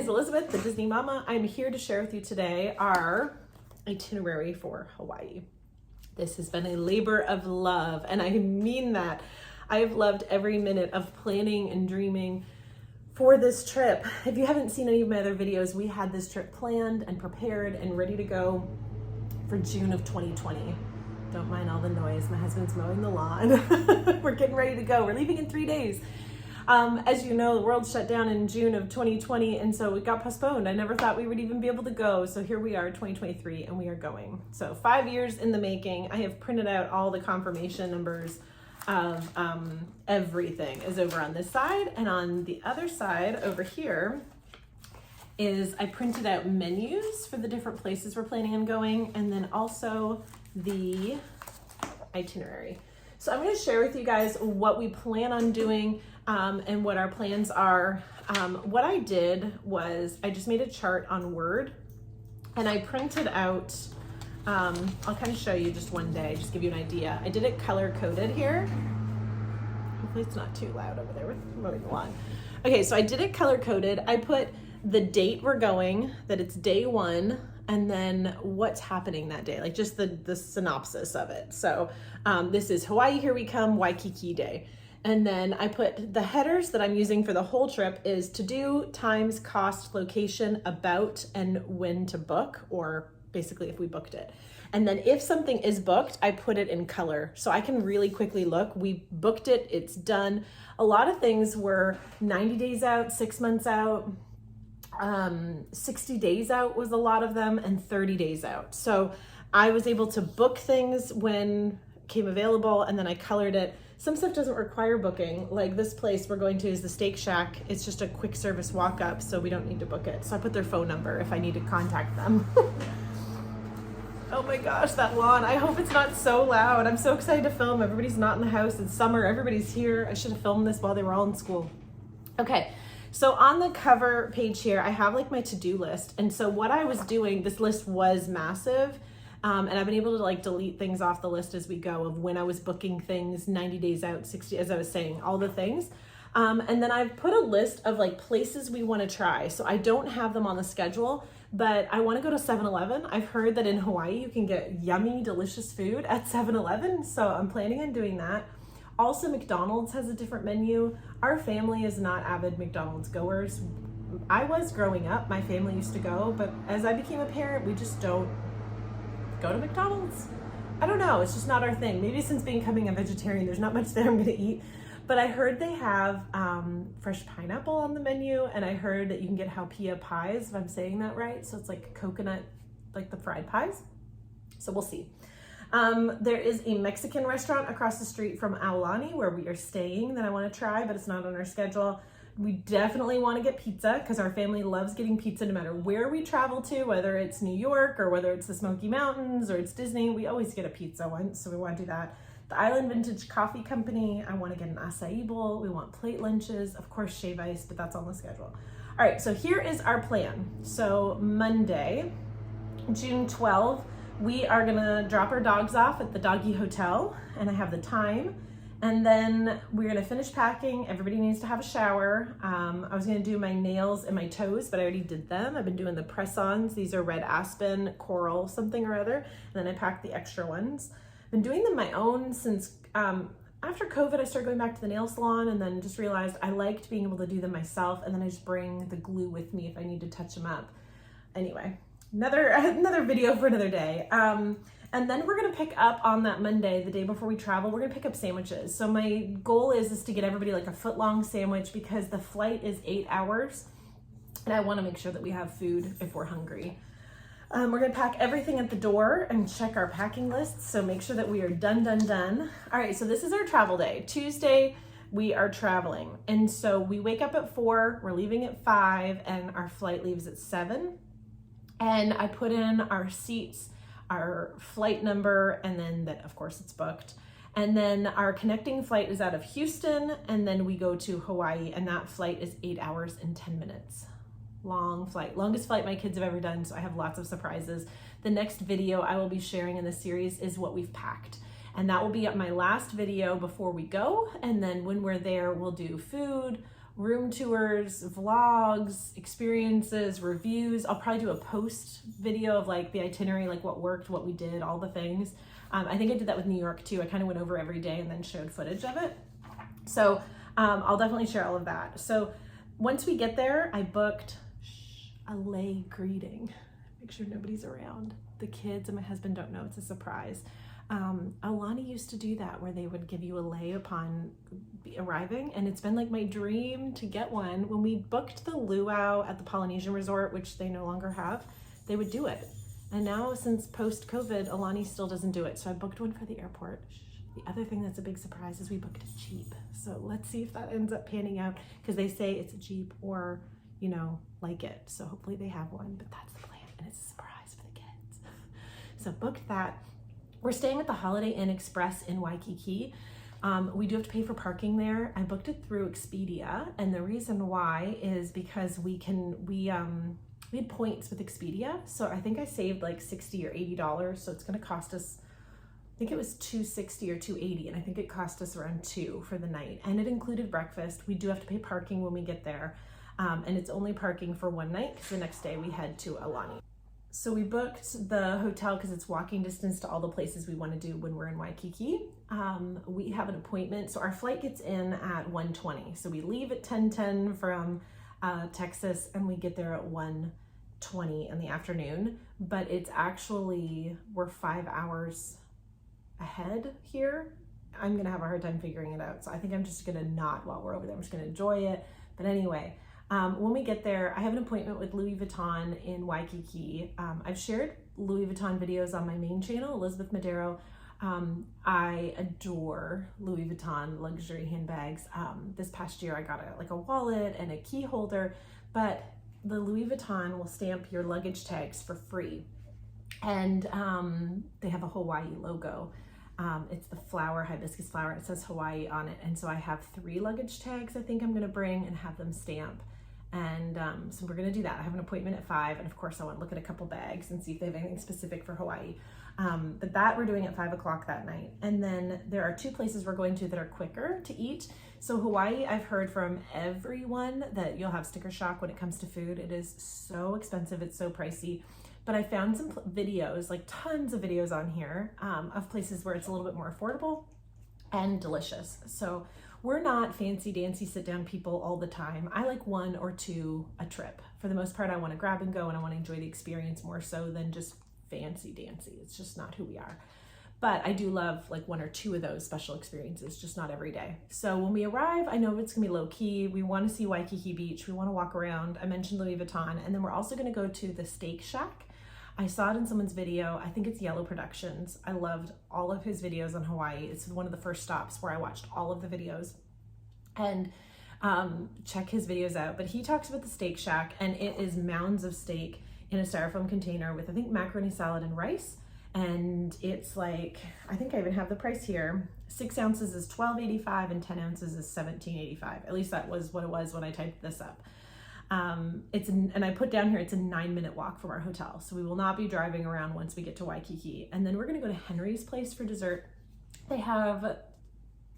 is Elizabeth, the Disney Mama. I'm here to share with you today our itinerary for Hawaii. This has been a labor of love, and I mean that. I have loved every minute of planning and dreaming for this trip. If you haven't seen any of my other videos, we had this trip planned and prepared and ready to go for June of 2020. Don't mind all the noise. My husband's mowing the lawn. We're getting ready to go. We're leaving in 3 days. As you know, the world shut down in June of 2020, and so it got postponed. I never thought we would even be able to go. So here we are, 2023, and we are going. So 5 years in the making. I have printed out all the confirmation numbers of everything is over on this side. And on the other side over here is I printed out menus for the different places we're planning on going, and then also the itinerary. So I'm going to share with you guys what we plan on doing and what our plans are. What I did was I just made a chart on Word, and I printed out, I'll kind of show you just one day, just give you an idea. I did it color coded here. Hopefully it's not too loud over there with mowing the lawn. Okay, so I did it color coded. I put the date we're going, that it's day 1, and then what's happening that day, like just the synopsis of it. So this is Hawaii, here we come, Waikiki Day. And then I put the headers that I'm using for the whole trip is to do, times, cost, location, about, and when to book, or basically if we booked it. And then if something is booked, I put it in color so I can really quickly look. We booked it, it's done. A lot of things were 90 days out, 6 months out, 60 days out was a lot of them, and 30 days out. So I was able to book things when it came available, and then I colored it. Some stuff doesn't require booking, like this place we're going to is the Steak Shack. It's just a quick service walk up, so we don't need to book it. So I put their phone number if I need to contact them. Oh my gosh, that lawn. I hope it's not so loud. I'm so excited to film. Everybody's not in the house. It's summer. Everybody's here. I should have filmed this while they were all in school. Okay, so on the cover page here, I have like my to-do list. And so what I was doing, this list was massive. And I've been able to like delete things off the list as we go of when I was booking things 90 days out, 60, as I was saying, all the things. And then I've put a list of like places we want to try. So I don't have them on the schedule, but I want to go to 7-Eleven. I've heard that in Hawaii, you can get yummy, delicious food at 7-Eleven. So I'm planning on doing that. Also, McDonald's has a different menu. Our family is not avid McDonald's goers. I was growing up, my family used to go, but as I became a parent, we just don't go to McDonald's. I don't know, it's just not our thing. Maybe since becoming a vegetarian, there's not much there I'm gonna eat. But I heard they have fresh pineapple on the menu, and I heard that you can get haupia pies, if I'm saying that right. So it's like coconut, like the fried pies. So we'll see. There is a Mexican restaurant across the street from Aulani where we are staying that I want to try, but it's not on our schedule. We definitely want to get pizza because our family loves getting pizza no matter where we travel to, whether it's New York or whether it's the Smoky Mountains or it's Disney. We always get a pizza once, so we want to do that. The Island Vintage Coffee Company, I want to get an acai bowl. We want plate lunches, of course shave ice, but that's on the schedule. All right, so here is our plan. So Monday, June 12th, we are gonna drop our dogs off at the doggy hotel, and I have the time. And then we're gonna finish packing. Everybody needs to have a shower. I was gonna do my nails and my toes, but I already did them. I've been doing the press-ons. These are red aspen, coral, something or other. And then I packed the extra ones. I've been doing them my own since after COVID, I started going back to the nail salon, and then just realized I liked being able to do them myself. And then I just bring the glue with me if I need to touch them up. Anyway, another video for another day. And then we're gonna pick up on that Monday, the day before we travel, we're gonna pick up sandwiches. So my goal is to get everybody like a foot-long sandwich because the flight is 8 hours, and I wanna make sure that we have food if we're hungry. We're gonna pack everything at the door and check our packing lists, so make sure that we are done. All right, so this is our travel day. Tuesday, we are traveling. And so we wake up at 4, we're leaving at 5, and our flight leaves at 7. And I put in our seats, our flight number, and then that of course it's booked. And then our connecting flight is out of Houston, and then we go to Hawaii, and that flight is 8 hours and 10 minutes. Long flight, longest flight my kids have ever done, so I have lots of surprises. The next video I will be sharing in the series is what we've packed. And that will be my last video before we go. And then when we're there, we'll do food, room tours, vlogs, experiences, reviews. I'll probably do a post video of like the itinerary, like what worked, what we did, all the things. I think I did that with New York too. I kind of went over every day and then showed footage of it. So I'll definitely share all of that. So once we get there, I booked a lay greeting. Make sure nobody's around. The kids and my husband don't know, it's a surprise. Alani used to do that where they would give you a lei upon arriving, and it's been like my dream to get one. When we booked the luau at the Polynesian resort, which they no longer have, they would do it. And now since post-COVID, Alani still doesn't do it. So I booked one for the airport. The other thing that's a big surprise is we booked a Jeep. So let's see if that ends up panning out, because they say it's a Jeep or, you know, like it. So hopefully they have one, but that's the plan, and it's a surprise for the kids. So booked that. We're staying at the Holiday Inn Express in Waikiki. We do have to pay for parking there. I booked it through Expedia, and the reason why is because we had points with Expedia, so I think I saved like $60 or $80. So it's going to cost us, I think it was $260 or $280, and I think it cost us around $2 for the night, and it included breakfast. We do have to pay parking when we get there, and it's only parking for one night because the next day we head to Alani. So we booked the hotel because it's walking distance to all the places we want to do when we're in Waikiki. We have an appointment. So our flight gets in at 1:20. So we leave at 10:10 from Texas, and we get there at 1:20 in the afternoon. But it's actually, we're 5 hours ahead here. I'm going to have a hard time figuring it out. So I think I'm just going to not while we're over there. I'm just going to enjoy it. But anyway, when we get there, I have an appointment with Louis Vuitton in Waikiki. I've shared Louis Vuitton videos on my main channel, Elizabeth Medero. I adore Louis Vuitton luxury handbags. This past year I got a wallet and a key holder, but the Louis Vuitton will stamp your luggage tags for free. And they have a Hawaii logo. It's the flower, hibiscus flower. It says Hawaii on it. And so I have 3 luggage tags I think I'm gonna bring and have them stamp. And so we're gonna do that. I have an appointment at 5, and of course I want to look at a couple bags and see if they have anything specific for Hawaii. But that we're doing at 5 o'clock that night. And then there are 2 places we're going to that are quicker to eat. So Hawaii, I've heard from everyone that you'll have sticker shock when it comes to food. It is so expensive, it's so pricey. But I found some videos, like tons of videos on here, of places where it's a little bit more affordable and delicious. So we're not fancy dancy sit down people all the time. I like 1 or 2 a trip. For the most part, I want to grab and go, and I want to enjoy the experience more so than just fancy dancy. It's just not who we are. But I do love like 1 or 2 of those special experiences, just not every day. So when we arrive, I know it's gonna be low key. We want to see Waikiki Beach. We want to walk around. I mentioned Louis Vuitton, and then we're also going to go to the Steak Shack. I saw it in someone's video. I think it's Yellow Productions. I loved all of his videos on Hawaii. It's one of the first stops where I watched all of the videos, and check his videos out. But he talks about the Steak Shack, and it is mounds of steak in a styrofoam container with, I think, macaroni salad and rice. And it's like, I think I even have the price here. 6 ounces is $12.85 and 10 ounces is $17.85. At least that was what it was when I typed this up. And I put down here, it's a 9-minute walk from our hotel. So we will not be driving around once we get to Waikiki. And then we're gonna go to Henry's place for dessert. They have,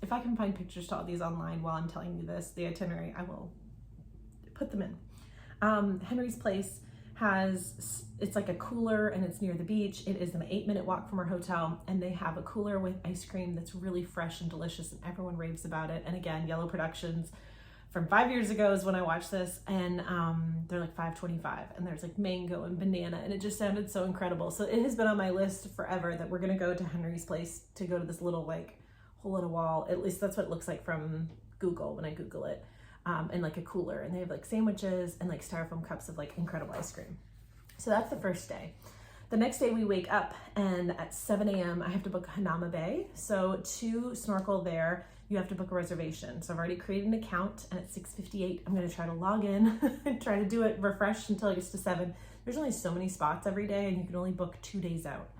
if I can find pictures to all these online while I'm telling you this, the itinerary, I will put them in. Henry's place has, it's like a cooler, and it's near the beach. It is an 8-minute walk from our hotel, and they have a cooler with ice cream that's really fresh and delicious, and everyone raves about it. And again, Yellow Productions from 5 years ago is when I watched this, and they're like $5.25, and there's like mango and banana, and it just sounded so incredible. So it has been on my list forever that we're gonna go to Henry's place to go to this little like hole in a wall. At least that's what it looks like from Google when I Google it. And like a cooler, and they have like sandwiches and like styrofoam cups of like incredible ice cream. So that's the first day. The next day we wake up, and at 7 a.m. I have to book Hanauma Bay. So to snorkel there, you have to book a reservation. So I've already created an account, and at 6:58, I'm gonna try to log in and try to do it refresh until it gets to 7. There's only so many spots every day, and you can only book 2 days out.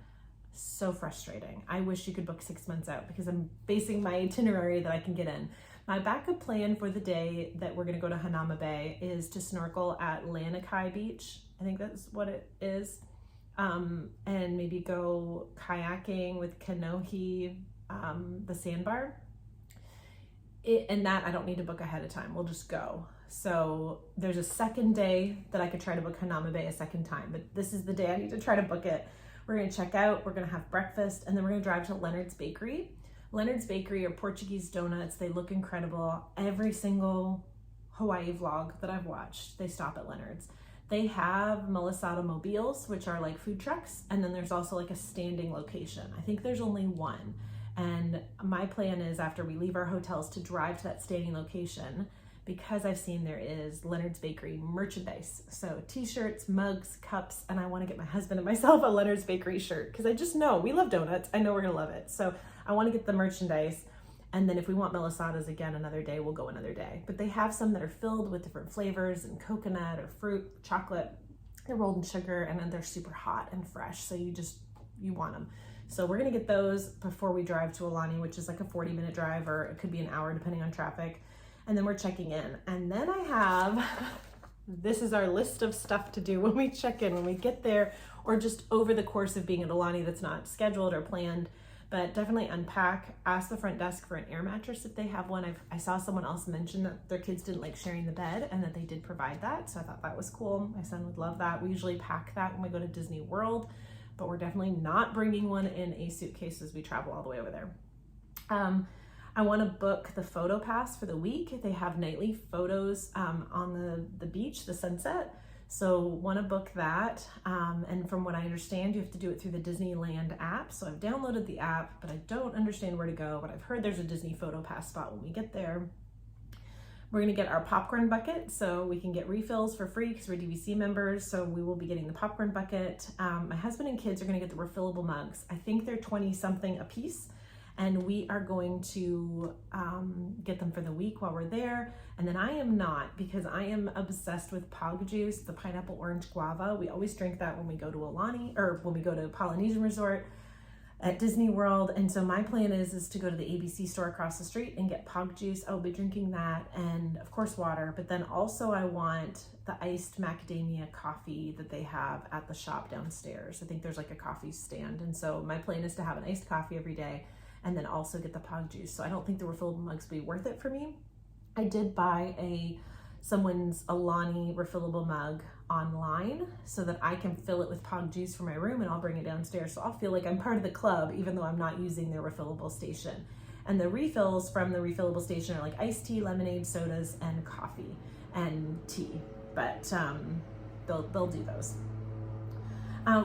So frustrating. I wish you could book 6 months out, because I'm basing my itinerary that I can get in. My backup plan for the day that we're gonna go to Hanauma Bay is to snorkel at Lanikai Beach. I think that's what it is. And maybe go kayaking with Kanohi, the sandbar. And that I don't need to book ahead of time. We'll just go. So there's a second day that I could try to book Hanama Bay a second time, but this is the day I need to try to book it. We're gonna check out, we're gonna have breakfast, and then we're gonna drive to Leonard's Bakery. Leonard's Bakery are Portuguese donuts. They look incredible. Every single Hawaii vlog that I've watched, they stop at Leonard's. They have malasada mobiles, which are like food trucks, and then there's also like a standing location. I think there's only one. And my plan is after we leave our hotels to drive to that standing location, because I've seen there is Leonard's Bakery merchandise. So t-shirts, mugs, cups, and I want to get my husband and myself a Leonard's Bakery shirt because I just know we love donuts. I know we're gonna love it. So I want to get the merchandise. And then if we want malasadas again another day, we'll go another day. But they have some that are filled with different flavors and coconut or fruit, chocolate. They're rolled in sugar and then they're super hot and fresh. So you want them. So we're gonna get those before we drive to Aulani, which is like a 40-minute drive, or it could be an hour depending on traffic. And then we're checking in. And then I have, this is our list of stuff to do when we check in, when we get there, or just over the course of being at Aulani that's not scheduled or planned. But definitely unpack, ask the front desk for an air mattress if they have one. I saw someone else mention that their kids didn't like sharing the bed and that they did provide that. So I thought that was cool. My son would love that. We usually pack that when we go to Disney World, but we're definitely not bringing one in a suitcase as we travel all the way over there. I want to book the photo pass for the week. They have nightly photos on the beach, the sunset. So want to book that. And from what I understand, you have to do it through the Disneyland app. So I've downloaded the app, but I don't understand where to go. But I've heard there's a Disney photo pass spot when we get there. We're going to get our popcorn bucket so we can get refills for free because we're DVC members. So we will be getting the popcorn bucket. My husband and kids are going to get the refillable mugs. I think they're 20 something a piece. And we are going to get them for the week while we're there. And then I am not, because I am obsessed with Pog juice, the pineapple orange guava. We always drink that when we go to Aulani, or when we go to Polynesian Resort at Disney World. And so my plan is to go to the ABC store across the street and get Pog juice. I'll be drinking that, and of course water, but then also I want the iced macadamia coffee that they have at the shop downstairs. I think there's like a coffee stand. And so my plan is to have an iced coffee every day, and then also get the Pog juice. So I don't think the refillable mugs will be worth it for me. I did buy someone's Aulani refillable mug online so that I can fill it with Pog juice for my room, and I'll bring it downstairs. So I'll feel like I'm part of the club, even though I'm not using their refillable station. And the refills from the refillable station are like iced tea, lemonade, sodas, and coffee and tea. But they'll do those.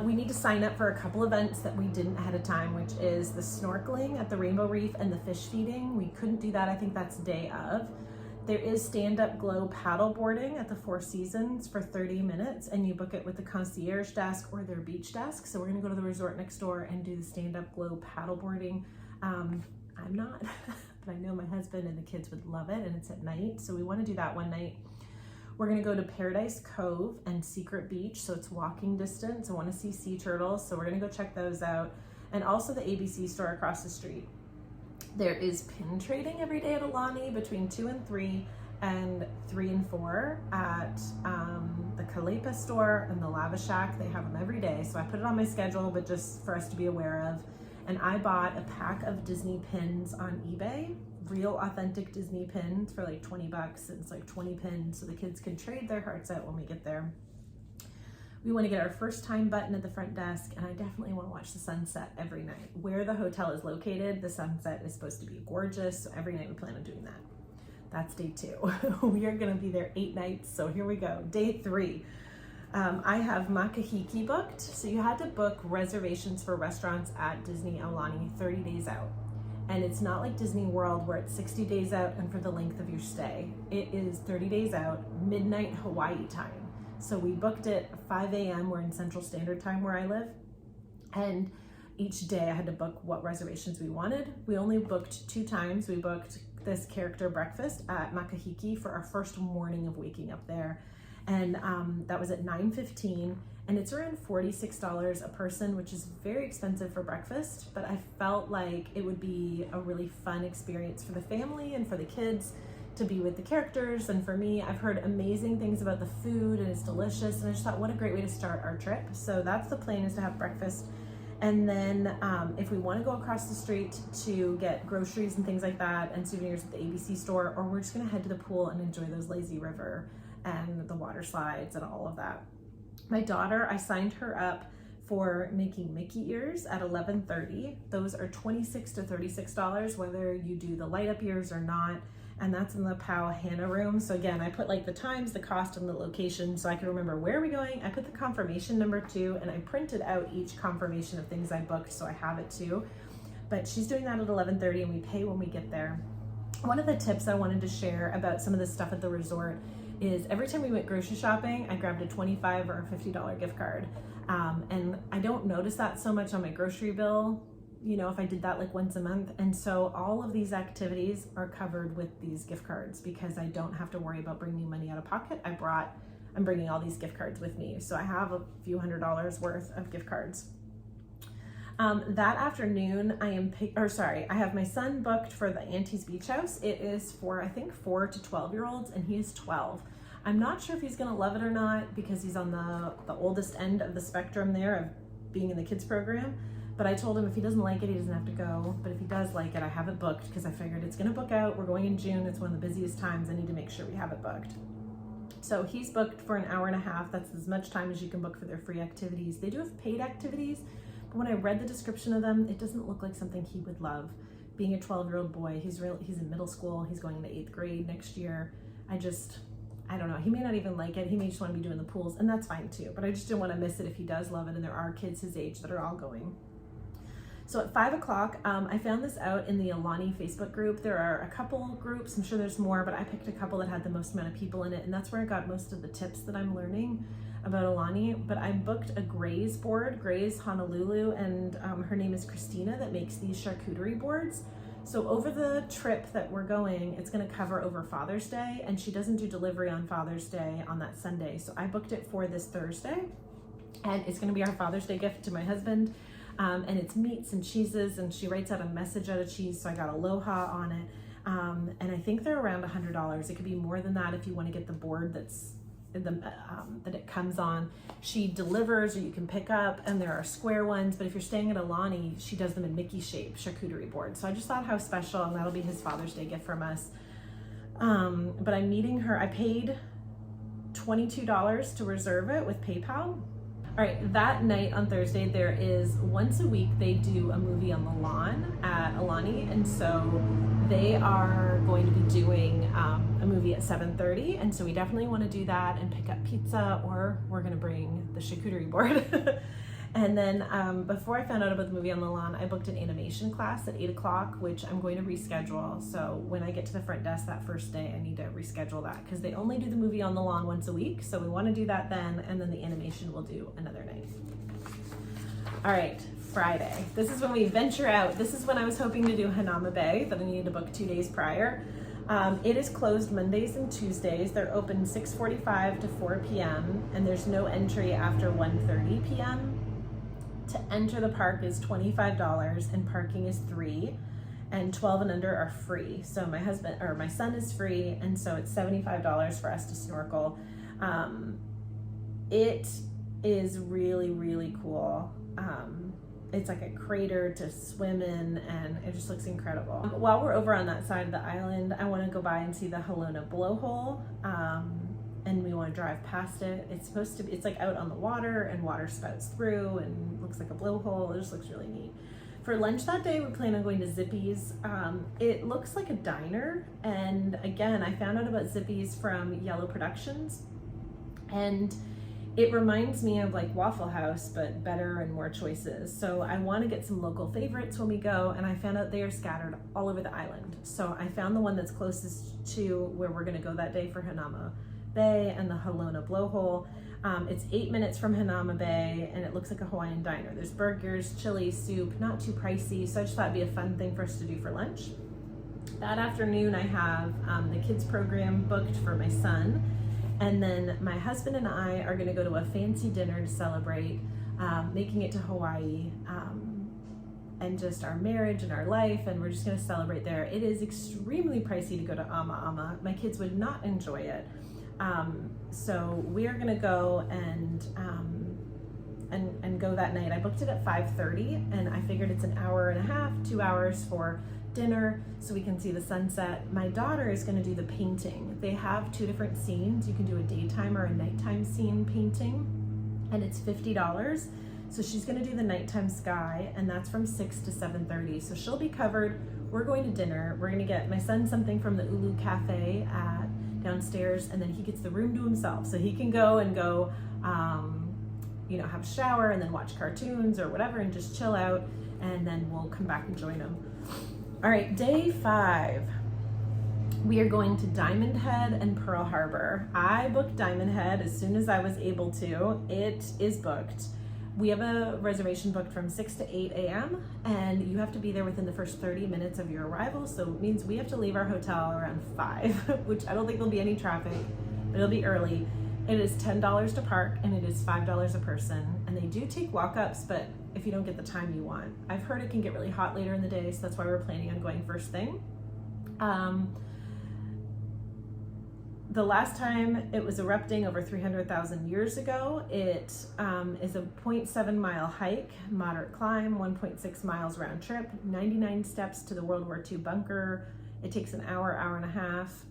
We need to sign up for a couple events that we didn't ahead of time, which is the snorkeling at the Rainbow Reef and the fish feeding. We couldn't do that. I think that's day of. There is stand-up glow paddle boarding at the Four Seasons for 30 minutes, and you book it with the concierge desk or their beach desk. So we're gonna go to the resort next door and do the stand-up glow paddle boarding. I'm not, but I know my husband and the kids would love it, and it's at night. So we wanna do that one night. We're gonna go to Paradise Cove and Secret Beach, so it's walking distance. I wanna see sea turtles, so we're gonna go check those out. And also the ABC store across the street. There is pin trading every day at Aulani between 2 and 3 and 3 and 4 at the Kalepa store and the Lava Shack. They have them every day, so I put it on my schedule, but just for us to be aware of. And I bought a pack of Disney pins on eBay, real authentic Disney pins for like 20 bucks. It's like 20 pins, so the kids can trade their hearts out when we get there. We want to get our first time button at the front desk, and I definitely want to watch the sunset every night. Where the hotel is located, the sunset is supposed to be gorgeous, so every night we plan on doing that. That's day 2. We are going to be there 8 nights, so here we go. Day 3. I have Makahiki booked, so you had to book reservations for restaurants at Disney Aulani 30 days out. And it's not like Disney World where it's 60 days out and for the length of your stay. It is 30 days out, midnight Hawaii time. So we booked it 5 a.m. We're in Central Standard Time where I live. And each day I had to book what reservations we wanted. We only booked 2 times. We booked this character breakfast at Makahiki for our first morning of waking up there. And that was at 9:15, and it's around $46 a person, which is very expensive for breakfast, but I felt like it would be a really fun experience for the family and for the kids to be with the characters. And for me, I've heard amazing things about the food and it's delicious, and I just thought what a great way to start our trip. So that's the plan, is to have breakfast And then if we want to go across the street to get groceries and things like that and souvenirs at the ABC store, or we're just going to head to the pool and enjoy those lazy river and the water slides and all of that. My daughter, I signed her up for making Mickey ears at 11:30. Those are $26 to $36, whether you do the light up ears or not. And that's in the POW Hannah room. So again, I put like the times, the cost, and the location so I can remember where are we going. I put the confirmation number too, and I printed out each confirmation of things I booked so I have it too. But she's doing that at 11:30 and we pay when we get there. One of the tips I wanted to share about some of the stuff at the resort is every time we went grocery shopping, I grabbed a $25 or $50 gift card. And I don't notice that so much on my grocery bill, you know, if I did that like once a month. And so all of these activities are covered with these gift cards because I don't have to worry about bringing money out of pocket. I'm bringing all these gift cards with me. So I have a few $100s worth of gift cards. That afternoon, I have my son booked for the Auntie's Beach House. It is for, I think, 4 to 12-year-olds, and he is 12. I'm not sure if he's gonna love it or not because he's on the oldest end of the spectrum there of being in the kids program. But I told him if he doesn't like it, he doesn't have to go. But if he does like it, I have it booked because I figured it's gonna book out. We're going in June. It's one of the busiest times. I need to make sure we have it booked. So he's booked for an hour and a half. That's as much time as you can book for their free activities. They do have paid activities, but when I read the description of them, it doesn't look like something he would love. Being a 12-year-old boy, he's in middle school. He's going into 8th grade next year. I don't know. He may not even like it. He may just want to be doing the pools, and that's fine too. But I just didn't want to miss it if he does love it, and there are kids his age that are all going. So at 5 o'clock, I found this out in the Alani Facebook group. There are a couple groups, I'm sure there's more, but I picked a couple that had the most amount of people in it, and that's where I got most of the tips that I'm learning about Alani. But I booked a Graze board, Graze Honolulu, and her name is Christina that makes these charcuterie boards. So over the trip that we're going, it's gonna cover over Father's Day, and she doesn't do delivery on Father's Day on that Sunday. So I booked it for this Thursday, and it's gonna be our Father's Day gift to my husband. And it's meats and cheeses, and she writes out a message out of cheese, so I got Aloha on it. And I think they're around $100. It could be more than that if you want to get the board that it comes on. She delivers, or you can pick up, and there are square ones, but if you're staying at Alani, she does them in Mickey shape charcuterie boards. So I just thought how special, and that'll be his Father's Day gift from us. But I'm meeting her. I paid $22 to reserve it with PayPal. All right, that night on Thursday, there is once a week, they do a movie on the lawn at Alani. And so they are going to be doing a movie at 7:30. And so we definitely want to do that and pick up pizza, or we're going to bring the charcuterie board. And then before I found out about the movie on the lawn, I booked an animation class at 8 o'clock, which I'm going to reschedule. So when I get to the front desk that first day, I need to reschedule that because they only do the movie on the lawn once a week. So we want to do that then, and then the animation we'll do another night. All right, Friday. This is when we venture out. This is when I was hoping to do Hanama Bay that I needed to book 2 days prior. It is closed Mondays and Tuesdays. They're open 6:45 to 4 p.m. and there's no entry after 1:30 p.m. To enter the park is $25 and parking is $3, and 12 and under are free. So my son is free, and so it's $75 for us to snorkel. It is really, really cool. It's like a crater to swim in, and it just looks incredible. While we're over on that side of the island, I want to go by and see the Halona blowhole. And we want to drive past it. It's like out on the water, and water spouts through and looks like a blowhole. It just looks really neat. For lunch that day, we plan on going to Zippy's. It looks like a diner. And again, I found out about Zippy's from Yellow Productions. And it reminds me of like Waffle House, but better and more choices. So I want to get some local favorites when we go, and I found out they are scattered all over the island. So I found the one that's closest to where we're going to go that day for Hanama Bay and the Halona blowhole. It's 8 minutes from Hanama Bay, and it looks like a Hawaiian diner. There's burgers, chili, soup, not too pricey, so I just thought it'd be a fun thing for us to do for lunch. That afternoon, I have the kids program booked for my son, and then my husband and I are gonna go to a fancy dinner to celebrate making it to Hawaii, and just our marriage and our life, and we're just gonna celebrate there. It is extremely pricey to go to Ama. My kids would not enjoy it. So we are gonna go and and go that night. I booked it at 5:30, and I figured it's an hour and a half, 2 hours for dinner so we can see the sunset. My daughter is going to do the painting. They have 2 different scenes. You can do a daytime or a nighttime scene painting, and it's $50. So she's going to do the nighttime sky, and that's from 6 to 7:30. So she'll be covered. We're going to dinner. We're going to get my son something from the Ulu Cafe downstairs, and then he gets the room to himself. So he can go, have a shower and then watch cartoons or whatever and just chill out, and then we'll come back and join him. All right, day 5. We are going to Diamond Head and Pearl Harbor. I booked Diamond Head as soon as I was able to. It is booked. We have a reservation booked from 6 to 8 a.m. and you have to be there within the first 30 minutes of your arrival. So it means we have to leave our hotel around 5, which I don't think there'll be any traffic, but it'll be early. It is $10 to park, and it is $5 a person. And they do take walk-ups, but if you don't get the time you want. I've heard it can get really hot later in the day, so that's why we're planning on going first thing. The last time it was erupting over 300,000 years ago. It is a 0.7 mile hike, moderate climb, 1.6 miles round trip, 99 steps to the World War II bunker. It takes an hour, hour and a half,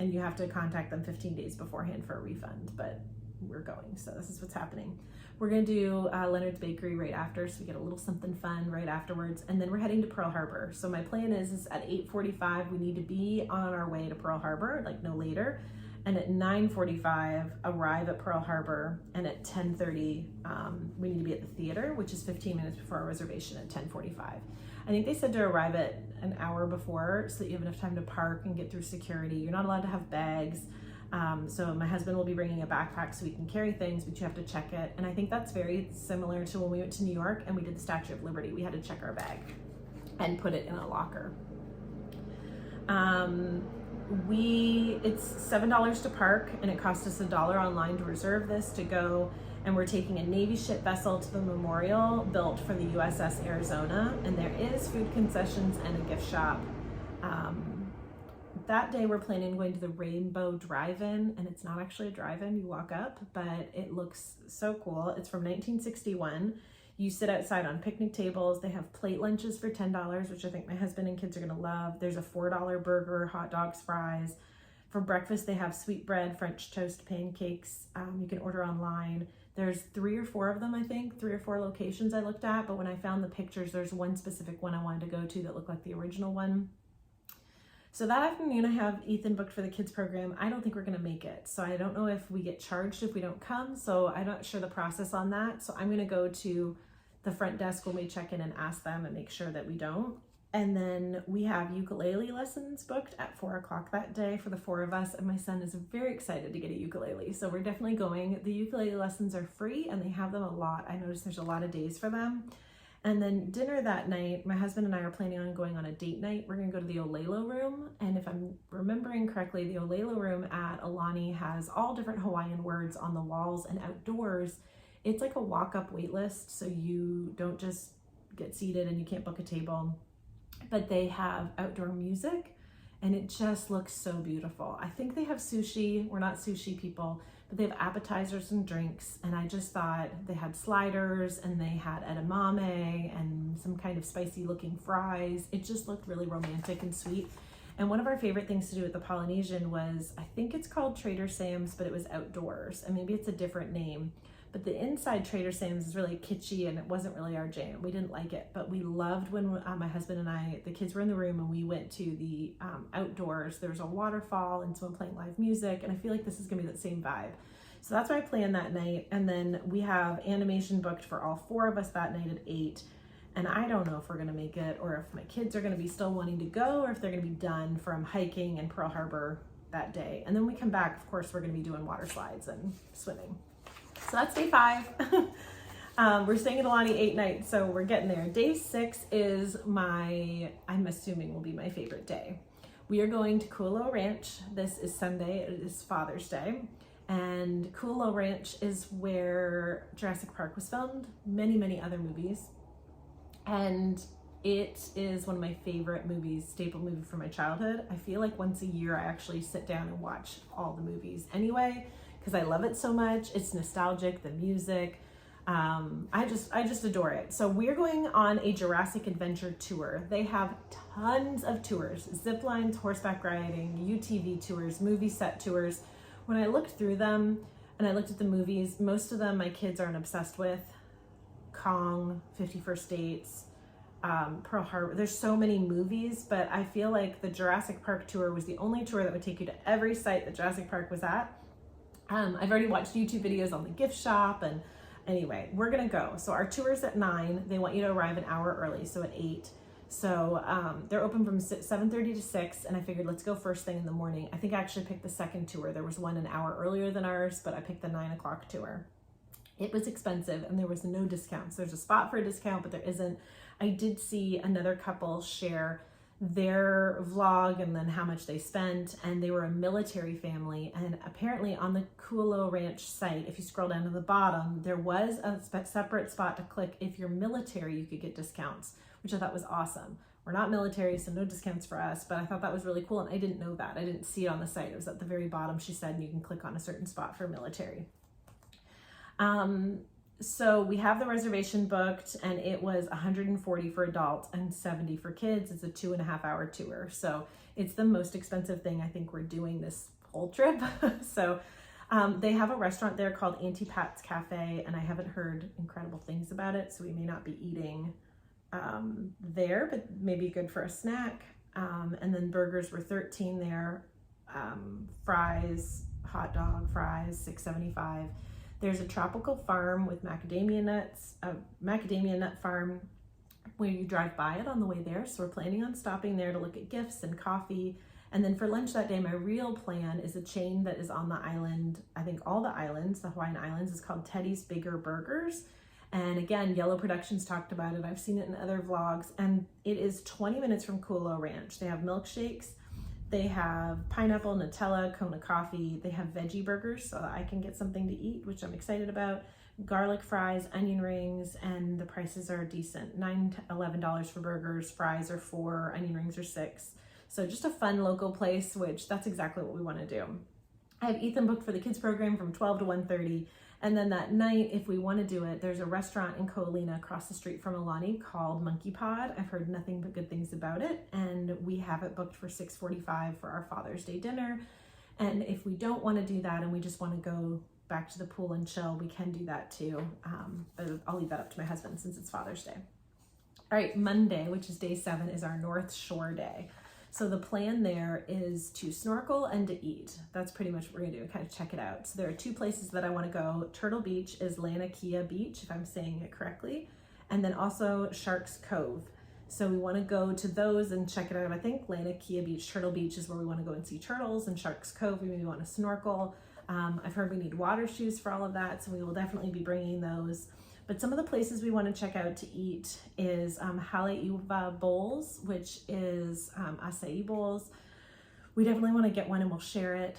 and you have to contact them 15 days beforehand for a refund, but we're going, so this is what's happening. We're gonna do Leonard's Bakery right after, so we get a little something fun right afterwards, and then we're heading to Pearl Harbor. So my plan is at 8:45 we need to be on our way to Pearl Harbor, like no later, and at 9:45 arrive at Pearl Harbor, and at 10:30 we need to be at the theater, which is 15 minutes before our reservation at 10:45. I think they said to arrive at an hour before so that you have enough time to park and get through security. You're not allowed to have bags. So my husband will be bringing a backpack so we can carry things, but you have to check it. And I think that's very similar to when we went to New York and we did the Statue of Liberty. We had to check our bag and put it in a locker. It's $7 to park, and it cost us $1 online to reserve this to go. And we're taking a Navy ship vessel to the memorial built for the USS Arizona, and there is food concessions and a gift shop. That day we're planning on going to the Rainbow Drive-In, and it's not actually a drive-in, you walk up, but it looks so cool. It's from 1961. You sit outside on picnic tables. They have plate lunches for $10, which I think my husband and kids are gonna love. There's a $4 burger, hot dogs, fries. For breakfast, they have sweetbread, French toast, pancakes. You can order online. There's 3 or 4 of them, I think, 3 or 4 locations I looked at, but when I found the pictures, there's one specific one I wanted to go to that looked like the original one. So that afternoon I have Ethan booked for the kids program. I don't think we're gonna make it. So I don't know if we get charged if we don't come. So I'm not sure the process on that. So I'm gonna go to the front desk when we check in and ask them and make sure that we don't. And then we have ukulele lessons booked at 4 o'clock that day for the 4 of us. And my son is very excited to get a ukulele. So we're definitely going. The ukulele lessons are free and they have them a lot. I noticed there's a lot of days for them. And then dinner that night, my husband and I are planning on going on a date night. We're gonna go to the Olelo room. And if I'm remembering correctly, the Olelo room at Alani has all different Hawaiian words on the walls, and outdoors, it's like a walk-up wait list. So you don't just get seated and you can't book a table, but they have outdoor music and it just looks so beautiful. I think they have sushi. We're not sushi people, but they have appetizers and drinks. And I just thought they had sliders and they had edamame and some kind of spicy looking fries. It just looked really romantic and sweet. And one of our favorite things to do at the Polynesian was, I think it's called Trader Sam's, but it was outdoors, and maybe it's a different name. But the inside Trader Sam's is really kitschy and it wasn't really our jam. We didn't like it, but we loved when my husband and I, the kids were in the room and we went to the outdoors. There was a waterfall and someone playing live music, and I feel like this is gonna be that same vibe. So that's what I planned that night. And then we have animation booked for all 4 of us that night at 8. And I don't know if we're gonna make it or if my kids are gonna be still wanting to go or if they're gonna be done from hiking in Pearl Harbor that day. And then we come back, of course, we're gonna be doing water slides and swimming. So that's day 5. We're staying at Alani 8 nights, so we're getting there. Day 6 is I'm assuming will be my favorite day. We are going to Kualo Ranch. This is Sunday, it is Father's Day. And Kualo Ranch is where Jurassic Park was filmed, many, many other movies. And it is one of my favorite movies, staple movie from my childhood. I feel like once a year I actually sit down and watch all the movies anyway, because I love it so much. It's nostalgic, the music. I just adore it. So we're going on a Jurassic Adventure tour. They have tons of tours, zip lines, horseback riding, UTV tours, movie set tours. When I looked through them and I looked at the movies, most of them my kids aren't obsessed with. Kong, 50 First Dates, Pearl Harbor. There's so many movies, but I feel like the Jurassic Park tour was the only tour that would take you to every site that Jurassic Park was at. I've already watched YouTube videos on the gift shop, and anyway, we're gonna go. So our tour's at 9. They want you to arrive an hour early, so at 8. So they're open from 7:30 to 6, and I figured let's go first thing in the morning. I think I actually picked the second tour. There was one an hour earlier than ours, but I picked the 9 o'clock tour. It was expensive and there was no discounts. There's a spot for a discount, but there isn't. I did see another couple share their vlog and then how much they spent, and they were a military family, and apparently on the Kualo Ranch site, if you scroll down to the bottom, there was a separate spot to click. If you're military, you could get discounts, which I thought was awesome. We're not military, so no discounts for us, but I thought that was really cool, and I didn't know that. I didn't see it on the site. It was at the very bottom, she said, and you can click on a certain spot for military. So we have the reservation booked, and it was $140 for adults and $70 for kids. It's a 2.5-hour tour. So it's the most expensive thing I think we're doing this whole trip. So they have a restaurant there called Auntie Pat's Cafe, and I haven't heard incredible things about it, so we may not be eating there, but maybe good for a snack. And then burgers were $13 there. Fries, hot dog fries, $6.75. There's a tropical farm with macadamia nuts, a macadamia nut farm where you drive by it on the way there. So we're planning on stopping there to look at gifts and coffee. And then for lunch that day, my real plan is a chain that is on the island. I think all the islands, the Hawaiian Islands, is called Teddy's Bigger Burgers. And again, Yellow Productions talked about it. I've seen it in other vlogs, and it is 20 minutes from Kualo Ranch. They have milkshakes. They have pineapple, Nutella, Kona coffee. They have veggie burgers so that I can get something to eat, which I'm excited about. Garlic fries, onion rings, and the prices are decent. $9 to $11 for burgers, fries are $4, onion rings are $6. So just a fun local place, which that's exactly what we want to do. I have Ethan booked for the kids program from 12 to 1:30. And then that night, if we want to do it, there's a restaurant in Ko'olina across the street from Alani called Monkey Pod. I've heard nothing but good things about it. And we have it booked for 6:45 for our Father's Day dinner. And if we don't want to do that and we just want to go back to the pool and chill, we can do that too. But I'll leave that up to my husband since it's Father's Day. All right, Monday, which is day 7, is our North Shore Day. So the plan there is to snorkel and to eat. That's pretty much what we're gonna do, kind of check it out. So there are 2 places that I wanna go. Turtle Beach is Laniakea Beach, if I'm saying it correctly, and then also Sharks Cove. So we wanna go to those and check it out. I think Laniakea Beach, Turtle Beach is where we wanna go and see turtles, and Sharks Cove, we maybe wanna snorkel. I've heard we need water shoes for all of that, so we will definitely be bringing those. But some of the places we want to check out to eat is Haleiwa Bowls, which is acai bowls. We definitely want to get one and we'll share it.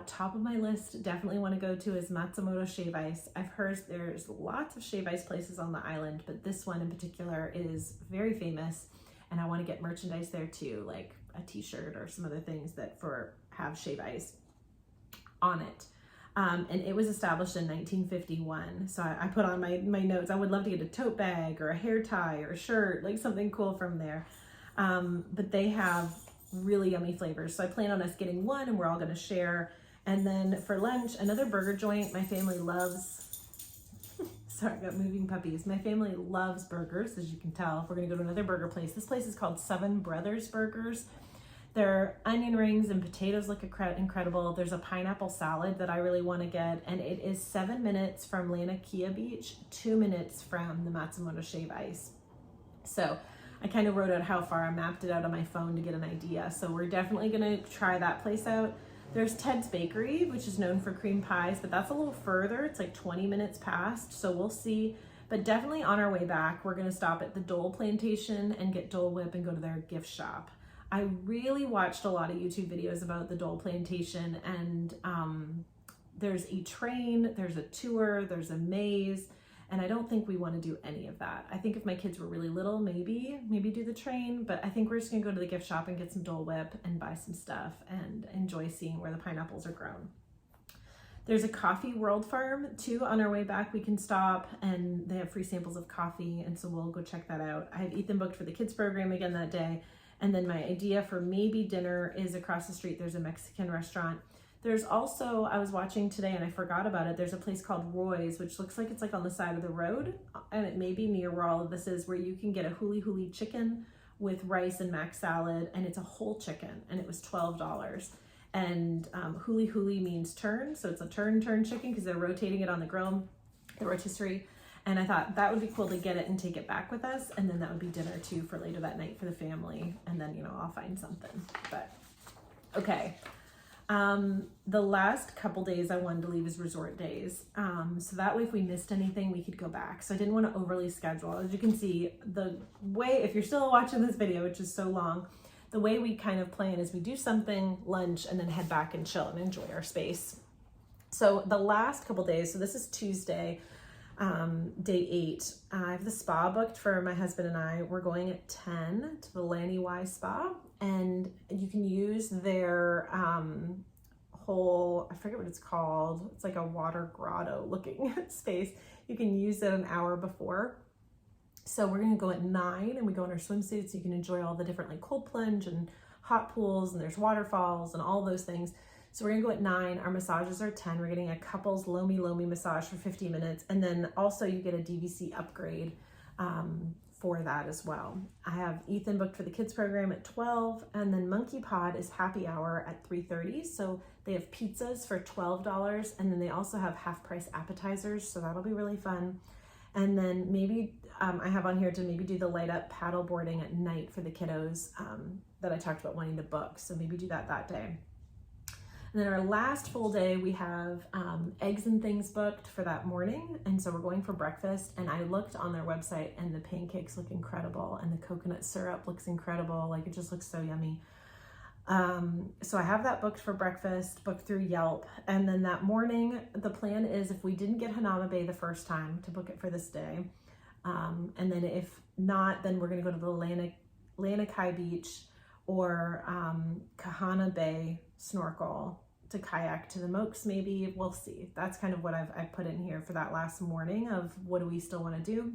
Top of my list, definitely want to go to is Matsumoto Shave Ice. I've heard there's lots of shave ice places on the island, but this one in particular is very famous, and I want to get merchandise there too, like a t-shirt or some other things that have shave ice on it. And it was established in 1951. So I put on my notes, I would love to get a tote bag or a hair tie or a shirt, like something cool from there. But they have really yummy flavors. So I plan on us getting one and we're all gonna share. And then for lunch, another burger joint my family loves. Sorry, I got moving puppies. My family loves burgers, as you can tell. We're gonna go to another burger place. This place is called 7 Brothers Burgers. Their onion rings and potatoes look incredible. There's a pineapple salad that I really want to get, and it is 7 minutes from Laniakea Beach, 2 minutes from the Matsumoto Shave Ice. So I kind of wrote out how far. I mapped it out on my phone to get an idea. So we're definitely going to try that place out. There's Ted's Bakery, which is known for cream pies, but that's a little further. It's like 20 minutes past, so we'll see. But definitely on our way back, we're going to stop at the Dole Plantation and get Dole Whip and go to their gift shop. I really watched a lot of YouTube videos about the Dole Plantation, and there's a train, there's a tour, there's a maze, and I don't think we want to do any of that. I think if my kids were really little, maybe do the train, but I think we're just gonna go to the gift shop and get some Dole Whip and buy some stuff and enjoy seeing where the pineapples are grown. There's a Coffee World Farm too. On our way back, we can stop and they have free samples of coffee. And so we'll go check that out. I have Ethan booked for the kids program again that day. And then my idea for maybe dinner is across the street. There's a Mexican restaurant. There's also, I was watching today and I forgot about it. There's a place called Roy's, which looks like it's like on the side of the road. And it may be near where all of this is, where you can get a huli huli chicken with rice and mac salad. And it's a whole chicken and it was $12. And huli huli means turn. So it's a turn chicken because they're rotating it on the grill, the rotisserie. And I thought that would be cool to get it and take it back with us. And then that would be dinner too for later that night for the family. And then, you know, I'll find something. But okay. The last couple days I wanted to leave as resort days. So that way if we missed anything, we could go back. So I didn't want to overly schedule. As you can see, the way, if you're still watching this video, which is so long, the way we kind of plan is we do something, lunch, and then head back and chill and enjoy our space. So the last couple days, so this is Tuesday, day 8. I have the spa booked for my husband and I. We're going at 10 to the Lanny Y Spa, and you can use their whole, I forget what it's called. It's like a water grotto looking space. You can use it an hour before. So we're gonna go at 9 and we go in our swimsuits. So you can enjoy all the different like cold plunge and hot pools, and there's waterfalls and all those things. So we're gonna go at 9, our massages are 10. We're getting a couples Lomi massage for 50 minutes. And then also you get a DVC upgrade for that as well. I have Ethan booked for the kids program at 12, and then Monkey Pod is happy hour at 3:30. So they have pizzas for $12, and then they also have half price appetizers. So that'll be really fun. And then maybe I have on here to maybe do the light up paddle boarding at night for the kiddos that I talked about wanting to book. So maybe do that day. And then our last full day, we have eggs and things booked for that morning. And so we're going for breakfast. And I looked on their website and the pancakes look incredible. And the coconut syrup looks incredible. Like it just looks so yummy. So I have that booked for breakfast, booked through Yelp. And then that morning, the plan is if we didn't get Hanama Bay the first time, to book it for this day. And then if not, then we're going to go to the Lanikai Beach or Kahana Bay snorkel to kayak to the Mokes maybe. We'll see. That's kind of what I've put in here for that last morning of what do we still want to do.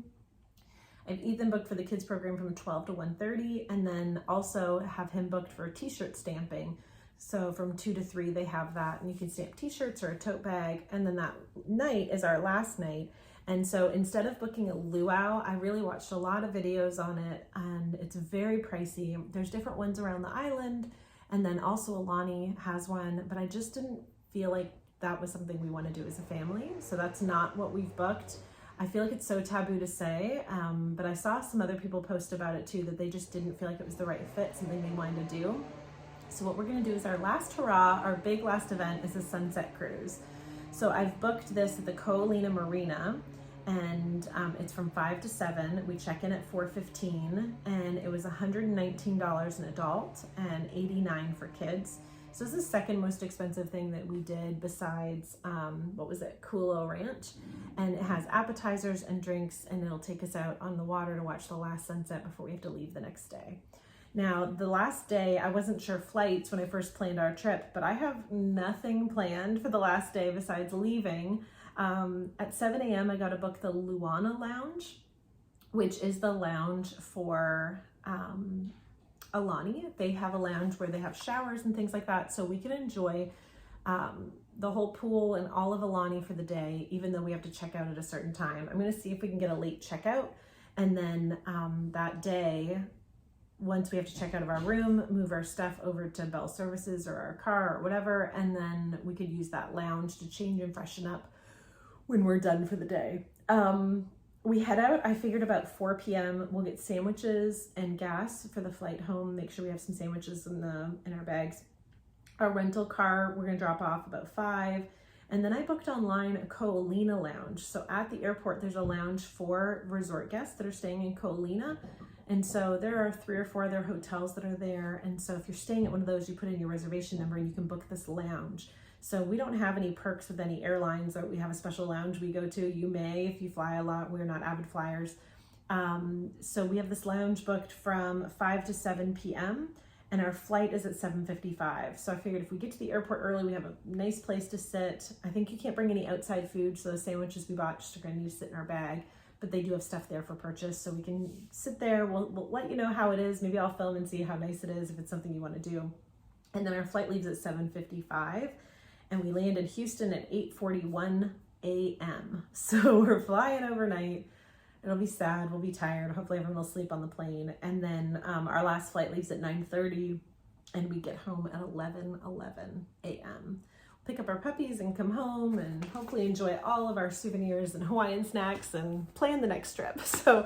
I've Ethan booked for the kids program from 12 to 1:30, and then also have him booked for t-shirt stamping. So from 2 to 3, they have that, and you can stamp t-shirts or a tote bag. And then that night is our last night. And so instead of booking a luau, I really watched a lot of videos on it, and it's very pricey. There's different ones around the island, and then also Alani has one, but I just didn't feel like that was something we want to do as a family. So that's not what we've booked. I feel like it's so taboo to say, but I saw some other people post about it too, that they just didn't feel like it was the right fit, something they wanted to do. So what we're gonna do is our last hurrah, our big last event is a sunset cruise. So I've booked this at the Ko'olina Marina, and it's from 5 to 7. We check in at 4:15, and it was $119 an adult and $89 for kids. So this is the second most expensive thing that we did besides, Kulo Ranch. And it has appetizers and drinks, and it'll take us out on the water to watch the last sunset before we have to leave the next day. Now, the last day, I wasn't sure flights when I first planned our trip, but I have nothing planned for the last day besides leaving. At 7 a.m., I got to book the Luana Lounge, which is the lounge for Alani. They have a lounge where they have showers and things like that, so we can enjoy the whole pool and all of Alani for the day, even though we have to check out at a certain time. I'm going to see if we can get a late checkout, and then that day, once we have to check out of our room, move our stuff over to Bell Services or our car or whatever, and then we could use that lounge to change and freshen up when we're done for the day. We head out, I figured about 4 p.m. We'll get sandwiches and gas for the flight home. Make sure we have some sandwiches in our bags. Our rental car, we're gonna drop off about 5. And then I booked online a Ko'olina lounge. So at the airport, there's a lounge for resort guests that are staying in Ko'olina. And so there are 3 or 4 other hotels that are there. And so if you're staying at one of those, you put in your reservation number and you can book this lounge. So we don't have any perks with any airlines that we have a special lounge we go to. You may if you fly a lot. We're not avid flyers. So we have this lounge booked from 5 to 7 p.m. and our flight is at 7:55. So I figured if we get to the airport early, we have a nice place to sit. I think you can't bring any outside food, so the sandwiches we bought just are going to need to sit in our bag. But they do have stuff there for purchase, so we can sit there. We'll let you know how it is. Maybe I'll film and see how nice it is if it's something you want to do. And then our flight leaves at 7:55, and we land in Houston at 8:41 a.m. So we're flying overnight. It'll be sad. We'll be tired. Hopefully everyone will sleep on the plane. And then our last flight leaves at 9:30, and we get home at 11:11 a.m. Pick up our puppies and come home and hopefully enjoy all of our souvenirs and Hawaiian snacks and plan the next trip. So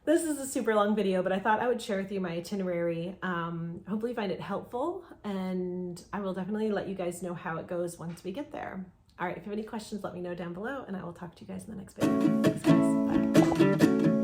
this is a super long video, but I thought I would share with you my itinerary. Hopefully you find it helpful, and I will definitely let you guys know how it goes once we get there. All right, if you have any questions, let me know down below, and I will talk to you guys in the next video. Thanks, guys. Bye.